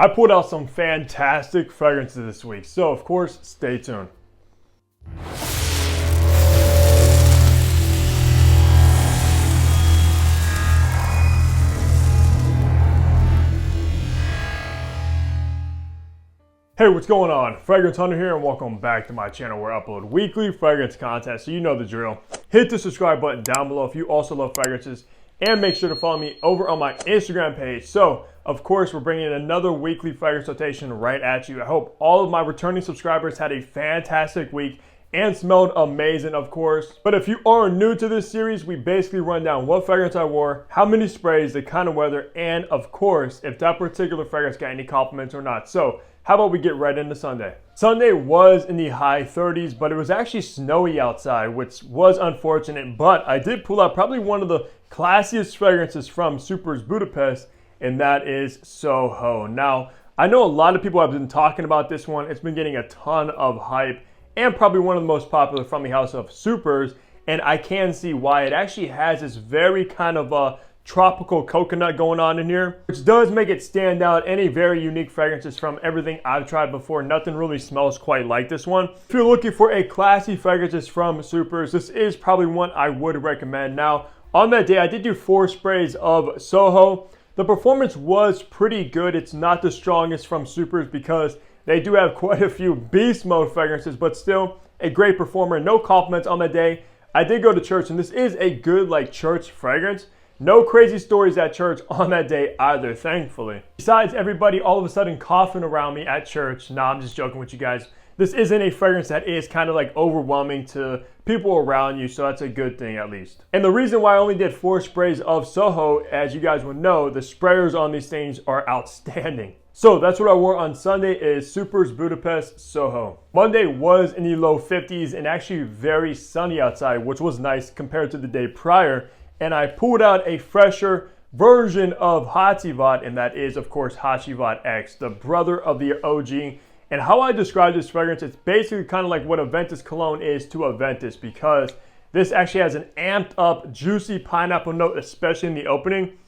I pulled out some fantastic fragrances this week, so of course, stay tuned. Hey, what's going on? Fragrance Hunter here, and welcome back to my channel where I upload weekly fragrance content, so you know the drill. Hit the subscribe button down below if you also love fragrances, and make sure to follow me over on my Instagram page. So, of course, we're bringing another weekly fragrance rotation right at you. I hope all of my returning subscribers had a fantastic week and smelled amazing, of course. But if you are new to this series, we basically run down what fragrance I wore, how many sprays, the kind of weather, and of course, if that particular fragrance got any compliments or not. So, how about we get right into Sunday? Sunday was in the high 30s, but it was actually snowy outside, which was unfortunate. But I did pull out probably one of the classiest fragrances from Superz Budapest, and that is Soho. Now, I know a lot of people have been talking about this one. It's been getting a ton of hype, and probably one of the most popular from the house of Superz, and I can see why. It actually has this very kind of tropical coconut going on in here, which does make it stand out. Any very unique fragrances from everything I've tried before. Nothing really smells quite like this one. If you're looking for a classy fragrances from Superz, this is probably one I would recommend. Now, on that day, I did do 4 sprays of Soho. The performance was pretty good. It's not the strongest from Superz because they do have quite a few beast mode fragrances, but still a great performer. No compliments on that day. I did go to church, and this is a good like church fragrance. No crazy stories at church on that day either, thankfully. Besides everybody all of a sudden coughing around me at church. Nah, I'm just joking with you guys. This isn't a fragrance that is kind of like overwhelming to people around you, so that's a good thing at least. And the reason why I only did 4 sprays of Soho, as you guys would know, the sprayers on these things are outstanding. So that's what I wore on Sunday is Superz Budapest Soho. Monday was in the low 50s and actually very sunny outside, which was nice compared to the day prior. And I pulled out a fresher version of Hacivat, and that is, of course, Hacivat X, the brother of the OG. And how I describe this fragrance, it's basically kind of like what aventus cologne is to aventus, because this actually has an amped up, juicy pineapple note, especially in the opening,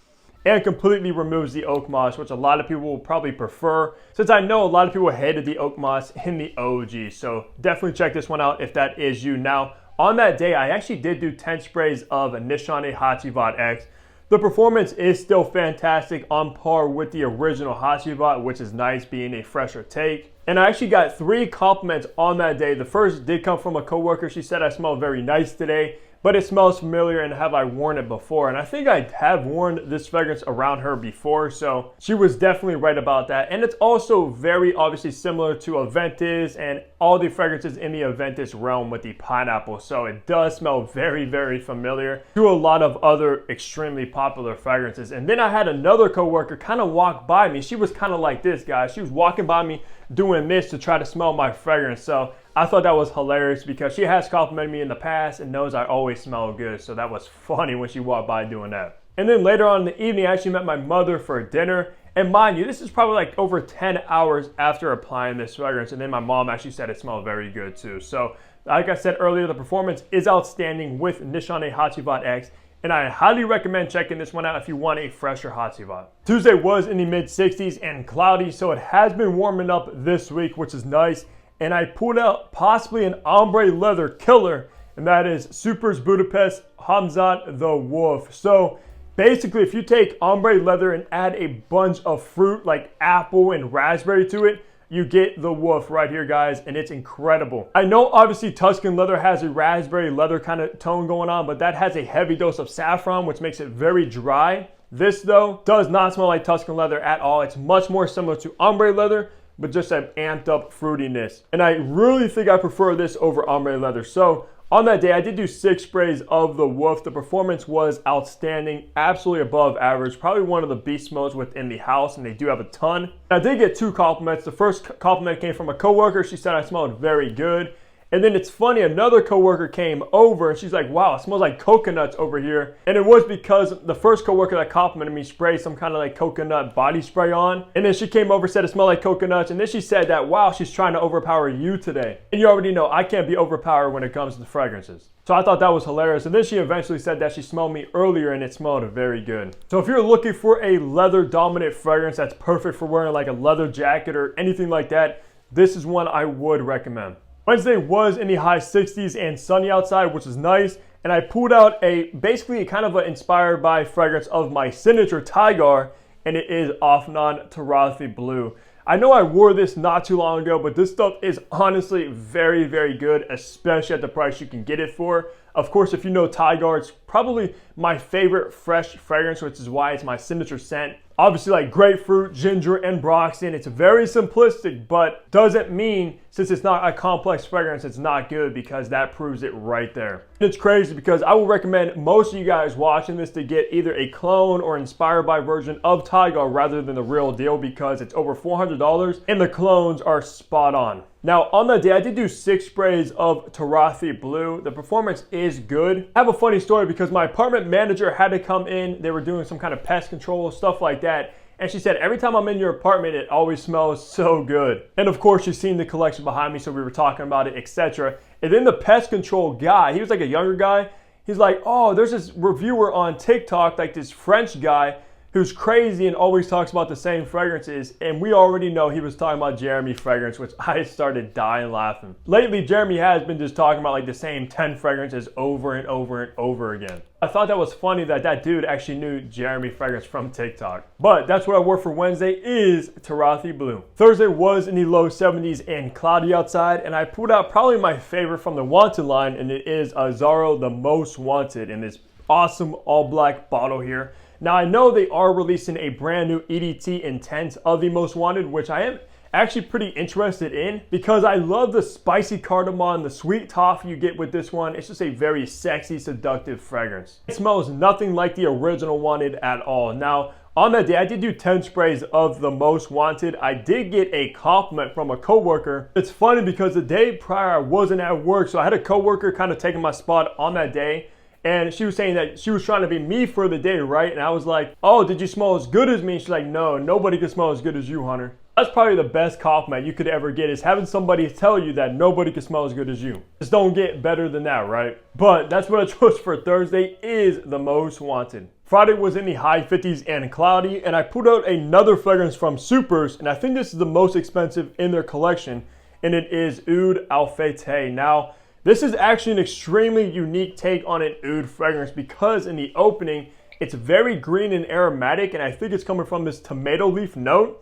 and completely removes the oak moss, which a lot of people will probably prefer, since I know a lot of people hated the oak moss in the OG. So definitely check this one out if that is you. Now, on that day, I actually did do 10 sprays of Nishane Hacivat X. The performance is still fantastic, on par with the original Hacivat, which is nice being a fresher take. And I actually got 3 compliments on that day. The first did come from a coworker. She said I smell very nice today, but it smells familiar, and have I worn it before? And I think I have worn this fragrance around her before, so she was definitely right about that. And it's also very obviously similar to aventus and all the fragrances in the aventus realm with the pineapple. So it does smell very, very familiar to a lot of other extremely popular fragrances. And then I had another coworker kind of walk by me. She was kind of like this, guys. She was walking by me doing this to try to smell my fragrance. So I thought that was hilarious because she has complimented me in the past and knows I always smell good. So that was funny when she walked by doing that. And then later on in the evening, I actually met my mother for dinner. And mind you, this is probably like over 10 hours after applying this fragrance. And then my mom actually said it smelled very good too. So like I said earlier, the performance is outstanding with Nishane Hacivat X. And I highly recommend checking this one out if you want a fresher Hacivat. Tuesday was in the mid 60s and cloudy, so it has been warming up this week, which is nice. And I pulled out possibly an ombre leather killer, and that is Superz Budapest Hamzat the Wolf. So basically, if you take ombre leather and add a bunch of fruit like apple and raspberry to it, you get the wolf right here, guys, and it's incredible. I know obviously Tuscan leather has a raspberry leather kind of tone going on, but that has a heavy dose of saffron, which makes it very dry. This, though, does not smell like Tuscan leather at all. It's much more similar to ombre leather, but just an amped up fruitiness. And I really think I prefer this over ombre leather. So on that day, I did do 6 sprays of the wolf. The performance was outstanding, absolutely above average, probably one of the beast smells within the house, and they do have a ton. I did get 2 compliments. The first compliment came from a coworker. She said I smelled very good. And then it's funny, another coworker came over and she's like, wow, it smells like coconuts over here. And it was because the first coworker that complimented me sprayed some kind of like coconut body spray on. And then she came over, said it smelled like coconuts. And then she said that, wow, she's trying to overpower you today. And you already know I can't be overpowered when it comes to fragrances. So I thought that was hilarious. And then she eventually said that she smelled me earlier and it smelled very good. So if you're looking for a leather dominant fragrance that's perfect for wearing like a leather jacket or anything like that, this is one I would recommend. Wednesday was in the high 60s and sunny outside, which is nice. And I pulled out basically kind of an inspired by fragrance of my signature Tigar, and it is Afnan Tarathi Blue. I know I wore this not too long ago, but this stuff is honestly very, very good, especially at the price you can get it for. Of course, if you know Tigar, it's probably my favorite fresh fragrance, which is why it's my signature scent. Obviously, like grapefruit, ginger, and broxton. It's very simplistic, but doesn't mean since it's not a complex fragrance, it's not good, because that proves it right there. And it's crazy because I will recommend most of you guys watching this to get either a clone or inspired by version of Tigar rather than the real deal, because it's over $400 and the clones are spot on. Now, on that day, I did do 6 sprays of Tarathi Blue. The performance is good. I have a funny story because my apartment manager had to come in. They were doing some kind of pest control, stuff like that. And she said, every time I'm in your apartment, it always smells so good. And of course, she's seen the collection behind me, so we were talking about it, etc. And then the pest control guy, he was like a younger guy. He's like, oh, there's this reviewer on TikTok, like this French guy, who's crazy and always talks about the same fragrances, and we already know he was talking about Jeremy fragrance, which I started dying laughing. Lately, Jeremy has been just talking about like the same 10 fragrances over and over and over again. I thought that was funny that that dude actually knew Jeremy fragrance from TikTok. But that's what I wore for Wednesday is Tarathi Blue. Thursday was in the low 70s and cloudy outside, and I pulled out probably my favorite from the Wanted line, and it is Zaro The Most Wanted in this awesome all black bottle here. Now, I know they are releasing a brand new EDT Intense of the Most Wanted, which I am actually pretty interested in because I love the spicy cardamom, the sweet toffee you get with this one. It's just a very sexy, seductive fragrance. It smells nothing like the original Wanted at all. Now, on that day, I did do 10 sprays of the Most Wanted. I did get a compliment from a coworker. It's funny because the day prior I wasn't at work, so I had a coworker kind of taking my spot on that day. And she was saying that she was trying to be me for the day, right? And I was like, oh, did you smell as good as me? And she's like, no, nobody can smell as good as you, Hunter. That's probably the best compliment you could ever get, is having somebody tell you that nobody can smell as good as you. Just don't get better than that, right? But that's what I chose for Thursday is the Most Wanted. Friday was in the high 50s and cloudy, and I put out another fragrance from Superz, and I think this is the most expensive in their collection, and it is Oud Alfateh. Now, this is actually an extremely unique take on an oud fragrance because in the opening, it's very green and aromatic, and I think it's coming from this tomato leaf note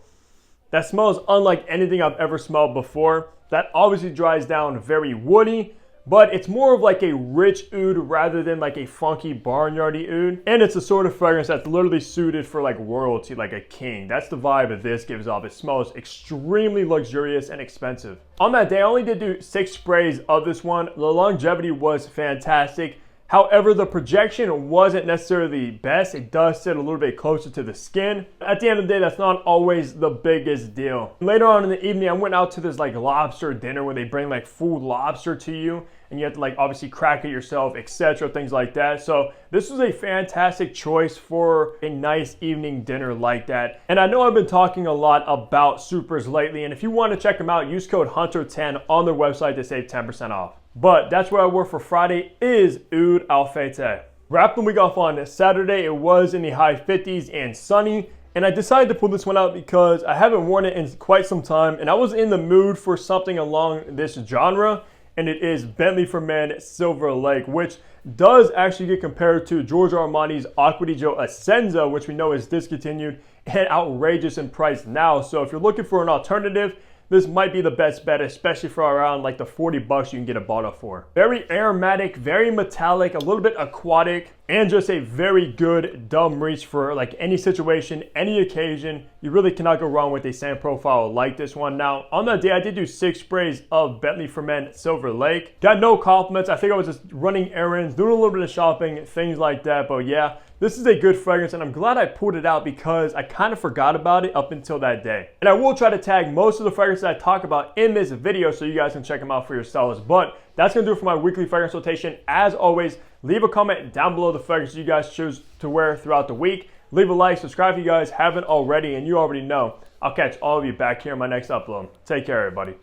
that smells unlike anything I've ever smelled before. That obviously dries down very woody, but it's more of like a rich oud rather than like a funky barnyardy oud. And it's a sort of fragrance that's literally suited for like royalty, like a king. That's the vibe that this gives off. It smells extremely luxurious and expensive. On that day, I only did do 6 sprays of this one. The longevity was fantastic. However, the projection wasn't necessarily the best. It does sit a little bit closer to the skin. At the end of the day, that's not always the biggest deal. Later on in the evening, I went out to this like lobster dinner where they bring like full lobster to you, and you have to like obviously crack it yourself, etc., things like that. So this was a fantastic choice for a nice evening dinner like that. And I know I've been talking a lot about Superz lately, and if you want to check them out, use code HUNTER10 on their website to save 10% off. But that's what I wore for Friday is Oud Alfateh. Wrapping the week off on Saturday, it was in the high 50s and sunny. And I decided to pull this one out because I haven't worn it in quite some time. And I was in the mood for something along this genre. And it is Bentley for Men Silver Lake, which does actually get compared to Giorgio Armani's Acqua di Gio Essenza, which we know is discontinued and outrageous in price now. So if you're looking for an alternative, this might be the best bet, especially for around like the 40 bucks you can get a bottle for. Very aromatic, very metallic, a little bit aquatic, and just a very good dumb reach for like any situation, any occasion. You really cannot go wrong with a scent profile like this one. Now, on that day, I did do 6 sprays of Bentley for Men Silver Lake. Got no compliments. I think I was just running errands, doing a little bit of shopping, things like that. But yeah, This is a good fragrance, and I'm glad I pulled it out because I kind of forgot about it up until that day. And I will try to tag most of the fragrances I talk about in this video so you guys can check them out for yourselves. But that's gonna do it for my weekly fragrance rotation. As always, leave a comment down below the fragrances you guys choose to wear throughout the week. Leave a like, subscribe if you guys haven't already, and you already know. I'll catch all of you back here in my next upload. Take care, everybody.